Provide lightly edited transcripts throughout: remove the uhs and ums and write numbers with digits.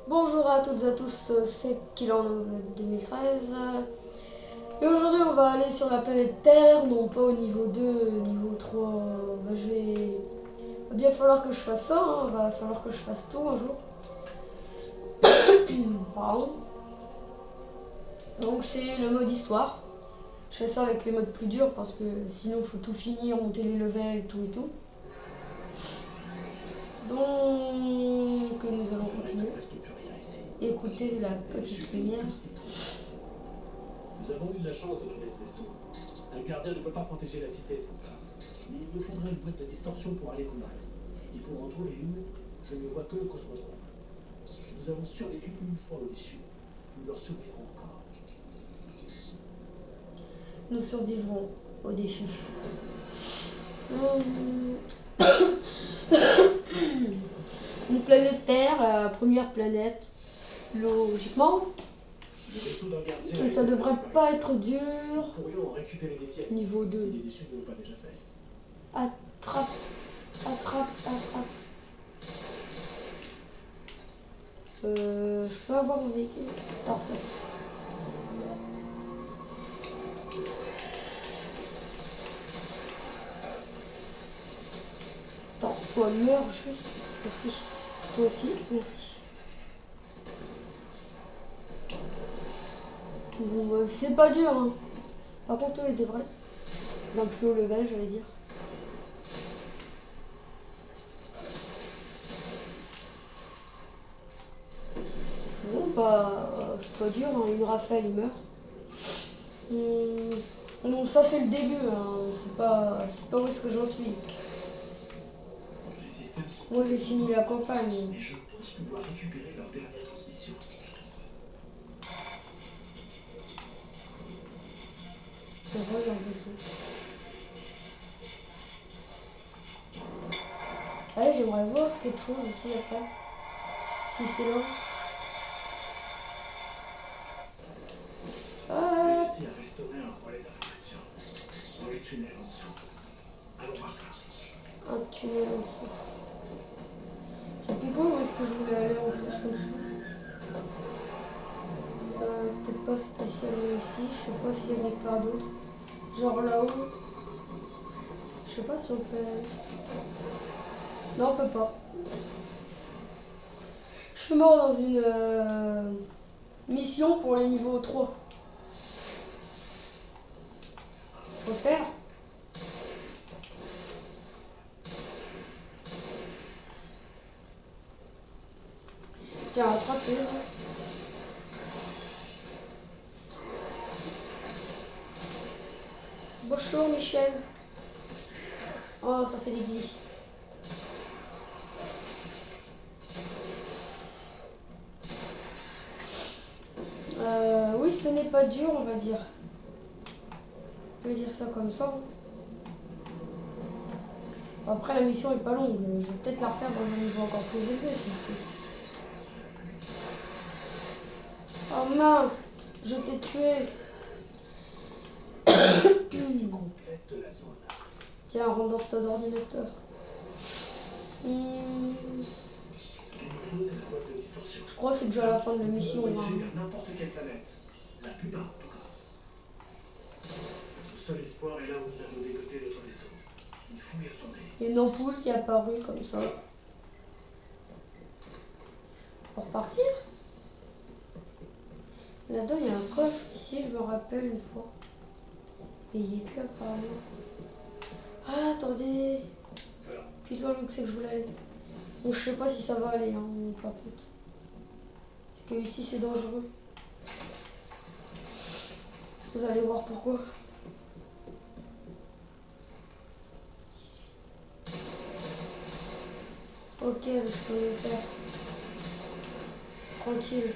Bonjour à toutes et à tous, c'est Killan 2013 et aujourd'hui on va aller sur la planète Terre, non pas au niveau 2, niveau 3. Va bien falloir que je fasse ça, hein. Va falloir que je fasse tout un jour. Pardon. Donc c'est le mode histoire. Je fais ça avec les modes plus durs parce que sinon il faut tout finir, monter les levels, tout et tout. Donc nous allons continuer. Écoutez la petite lumière. Nous avons eu de la chance de trouver ce vaisseau. Un gardien ne peut pas protéger la cité sans ça. Mais il me faudrait une boîte de distorsion pour aller combattre. Et pour en trouver une, je ne vois que le cosmodrome. Nous avons survécu une fois au déchu. Nous leur survivrons encore. Nous survivrons au déchu. Une planète Terre, la première planète, logiquement. Le vaisseau d'un gardien. Donc ça devrait pas être dur. Nous pourrions en récupérer des pièces. Niveau 2. Si les déchus ne l'ont pas déjà fait. Attrape, attrape, attrape. Je peux avoir mon véhicule. Parfait. Attends, toi meurs juste. Merci. Toi aussi, merci. Bon, bah, c'est pas dur, hein. Par contre, il devrait d'un plus haut level, j'allais dire. Bon, bah, c'est pas dur, hein. Une rafale, il meurt. Bon, ça c'est le début, hein. C'est pas où est-ce que j'en suis. Moi j'ai fini la campagne. Mais je pense pouvoir récupérer leur dernière transmission. C'est vrai, leur vaisseau. Allez, j'aimerais voir quelque chose ici après. Si c'est là. Réussi à restaurer un relais d'information. Dans les tunnels en dessous. Allons voir ça. Un tunnel en dessous. C'est plus beau, où est-ce que je voulais aller en plus en dessous? Peut-être pas spécialement ici, je sais pas s'il y a des part d'autres. Genre là-haut. Je sais pas si on peut aller. Non, on peut pas. Je suis mort dans une mission pour les niveaux 3. Faut faire. Tiens, attrapé. Bonjour Michel. Oh, ça fait des guillis. Oui, ce n'est pas dur, on va dire. On peut dire ça comme ça. Après, la mission est pas longue. Je vais peut-être la refaire dans un niveau encore plus élevé. Oh mince, je t'ai tué. Complète de la zone. Tiens, rentre dans cet ordinateur. Je crois que c'est déjà la fin de la mission. Hein. N'importe quelle planète. La plupart, en tout cas. Notre seul espoir est là où nous avons dégoté notre vaisseau. Il faut y retourner. Il y a une ampoule qui est apparue comme ça. Pour repartir. Là-dedans, il y a un coffre ici, je me rappelle une fois. Et il n'y est plus apparemment. Ah, attendez. Puis loin où c'est que je voulais aller. Bon, je sais pas si ça va aller, hein, par contre. Parce que ici, c'est dangereux. Vous allez voir pourquoi. Ok, je peux le faire. Tranquille.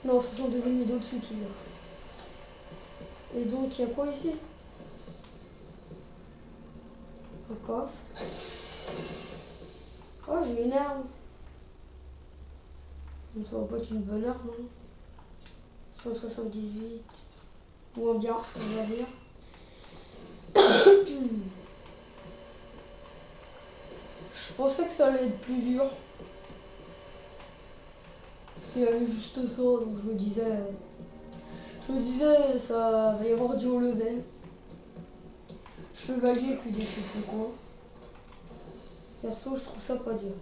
Non, ce sont des ennemis d'au-dessus qui meurent. Et donc, il y a quoi ici? Un coffre. Oh, j'ai une arme. Donc ça va pas être une bonne arme. Hein. 178. Moins bien, on va dire. Je pensais que ça allait être plus dur. Il y avait juste ça, donc je me disais, ça va y avoir du haut level. Chevalier puis des cheveux quoi. Perso, je trouve ça pas dur.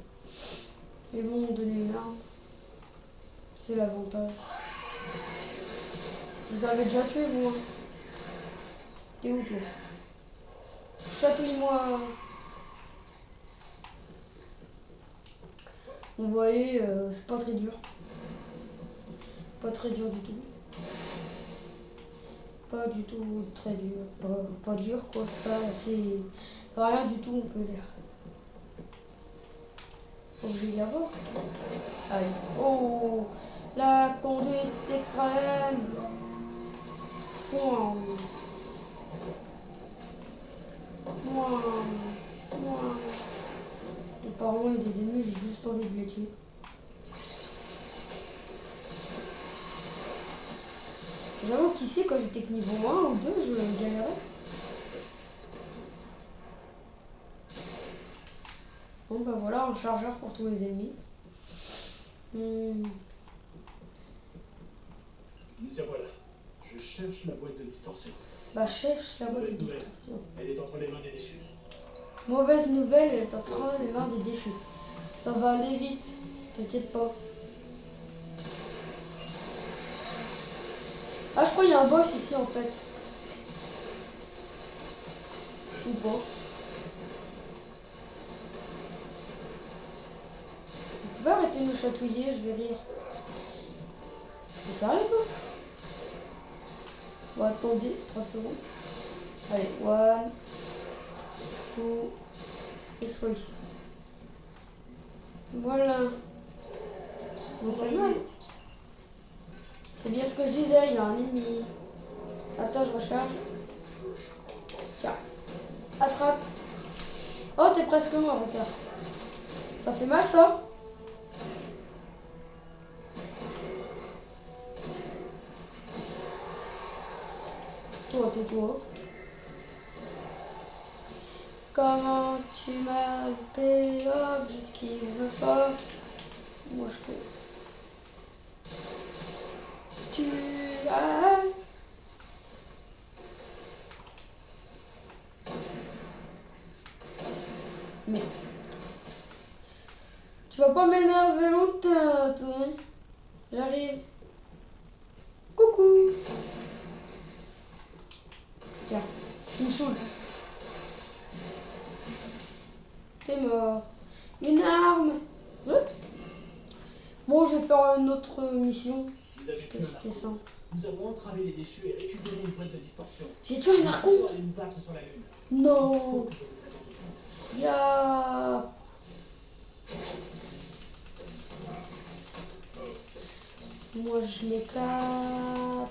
Mais bon, donner une arme, c'est l'avantage. Vous avez déjà tué, vous hein. T'es où toi? Chatouille-moi. Vous voyez, c'est pas très dur. Pas très dur du tout. Pas du tout très dur. Pas dur quoi. Ça, c'est rien du tout, on peut dire. Faut que je y avoir. Allez. Oh, la conduite extrême. Moi. Et par loin, il y a des ennemis, j'ai juste envie de les tuer. J'avoue qu'ici, quand j'étais que niveau 1 ou 2, je galérais. Bon, bah voilà, un chargeur pour tous les ennemis. Nous y voilà. Je cherche la boîte de distorsion. Bah, cherche la boîte de distorsion. Elle est entre les mains des déchus. Mauvaise nouvelle, elle est entre les mains des déchus. Ça va aller vite, t'inquiète pas. Ah, je crois qu'il y a un boss ici en fait. Ou pas. Vous pouvez arrêter de me chatouiller, je vais rire. C'est sérieux quoi? Bon, attendez, 3 secondes. Allez, 1, 2, et 3. Voilà. On fait mal. C'est bien ce que je disais, il y a un ennemi. Attends, je recharge. Tiens. Attrape. Oh, t'es presque mort, regarde. Ça fait mal, ça? Toi, tais-toi. Comment tu m'as loupé, hop, j'esquive pas. Moi, je peux. Tu as... Mais... Tu vas pas m'énerver longtemps, toi. J'arrive. Coucou. Tiens, tu me saoules. T'es mort. Une arme. Bon, je vais faire une autre mission. Vous avez tué un archonte. Nous avons entravé les déchus et récupéré une boîte de distorsion. J'ai tué un archonte. On va aller nous battre sur la lune. Non. Ya. Moi, je m'éclate. En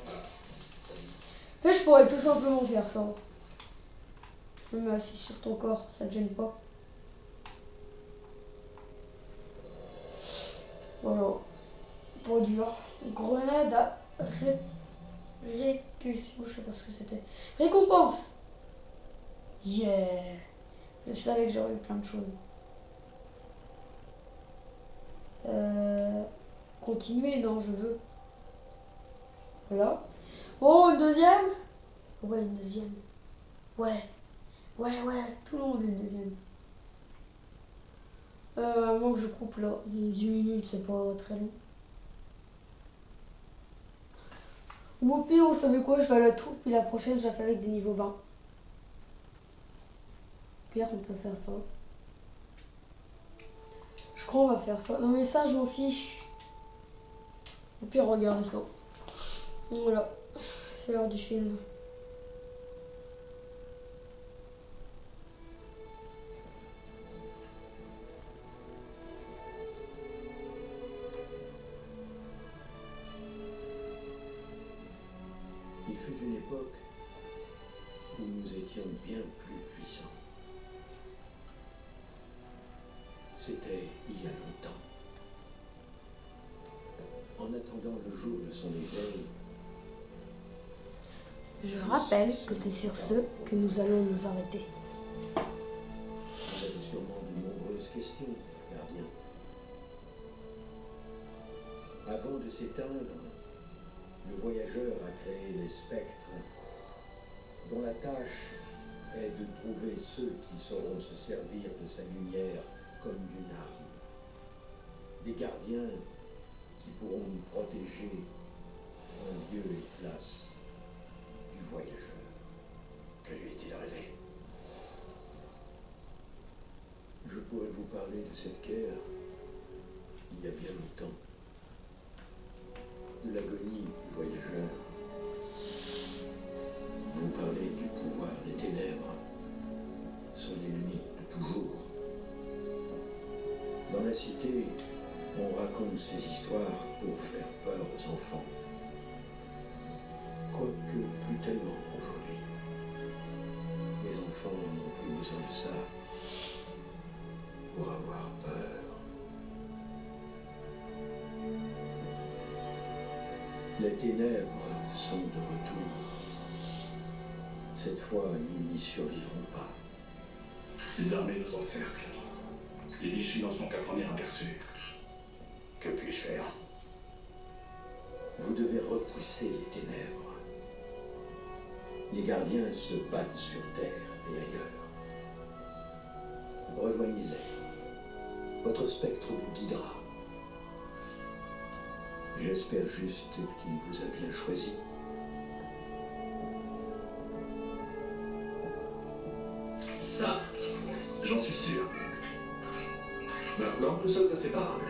fait, je pourrais tout simplement faire ça. Je me mets assis sur ton corps, ça te gêne pas. Voilà. Pas dur. Grenade à répulsion. Je sais pas ce que c'était. Récompense. Yeah. Je savais que j'aurais eu plein de choses. Continuer, non, je veux. Voilà. Oh, une deuxième. Ouais, une deuxième. Ouais. Ouais, tout le monde veut une deuxième. Moi que je coupe là. 10 minutes, c'est pas très long. Ou au pire, vous savez quoi, je vais à la troupe, puis la prochaine, je la fais avec des niveaux 20. Au pire, on peut faire ça. Je crois qu'on va faire ça. Non mais ça, je m'en fiche. Au pire, regarde ça. Voilà. C'est l'heure du film. Il fut une époque où nous étions bien plus puissants. C'était il y a longtemps. En attendant le jour de son éveil, Je rappelle que c'est sur ce que nous allons nous arrêter. vous avez sûrement de nombreuses questions, gardien. Avant de s'éteindre, le voyageur a créé les spectres, dont la tâche est de trouver ceux qui sauront se servir de sa lumière comme d'une arme. Des gardiens qui pourront nous protéger en lieu et place du voyageur. Que lui est-il arrivé? Je pourrais vous parler de cette guerre il y a bien longtemps. De l'agonie du voyageur. Vous parlez du pouvoir des ténèbres, son ennemi de toujours. Dans la cité, on raconte ces histoires pour faire peur aux enfants. Quoique plus tellement aujourd'hui. Les enfants n'ont plus besoin de ça pour avoir peur. Les ténèbres sont de retour. Cette fois, nous n'y survivrons pas. Ces armées nous encerclent. Les déchus n'en sont qu'à premier aperçu. Que puis-je faire? Vous devez repousser les ténèbres. Les gardiens se battent sur Terre et ailleurs. Rejoignez-les. Votre spectre vous guidera. J'espère juste qu'il vous a bien choisi. Ça, j'en suis sûr. Maintenant, nous sommes inséparables.